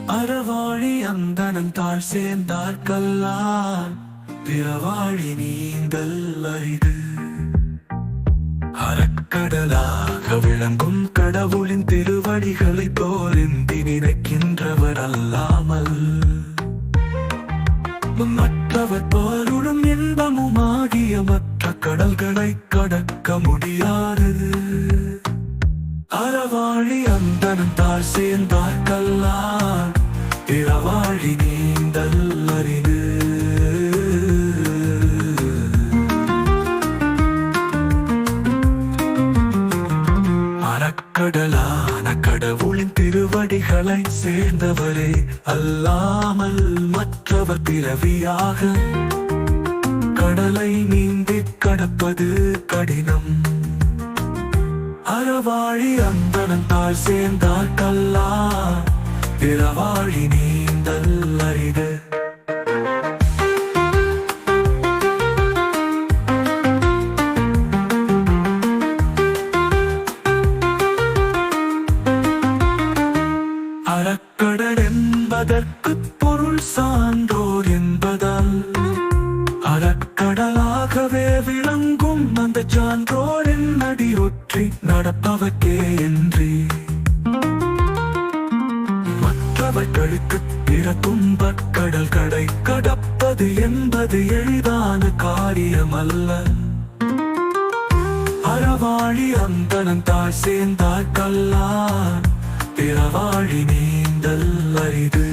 அறவாழி அந்தணன் தாழ் சேர்ந்தார் கல்லான் பிறவாழி நீந்தல் அரிது. அறக்கடலாக விளங்கும் கடவுளின் திருவடிகளை தோரிந்தி நினைக்கின்றவர் அல்லாமல் மற்றவர் போருடும் இன்பமுமாகிய மற்ற கடல்களை கடக்க முடியாது. அறவாழி அந்தணன் தாழ் சேர்ந்தார் கல்லான் பிறவாழி நீந்தல் அரிது. அறக்கடலான கடவுளின் திருவடிகளை சேர்ந்தவரே அல்லாமல் மற்றவர் பிறவியாக கடலை நீந்தி கடப்பது கடினம். அறவாழி அந்தணன் தாழ் சேர்ந்தார் கல்லான் பிறவாழி நீந்தல் அரிது. அறக்கடல் என்பதற்கு பொருள் சான்றோர் என்பதால் அறக்கடலாகவே விளங்கும் அந்த சான்றோரின் அடியொற்றி நடப்பவர்க்கே என்று மற்றவர்களுக்கு பிற துன்பக் கடல்களை கடப்பது என்பது எளிதான காரியமல்ல. அறவாழி அந்தணன் தாழ் சேர்ந்தார் கல்லான் பிறவாழி நீந்தல் அரிது.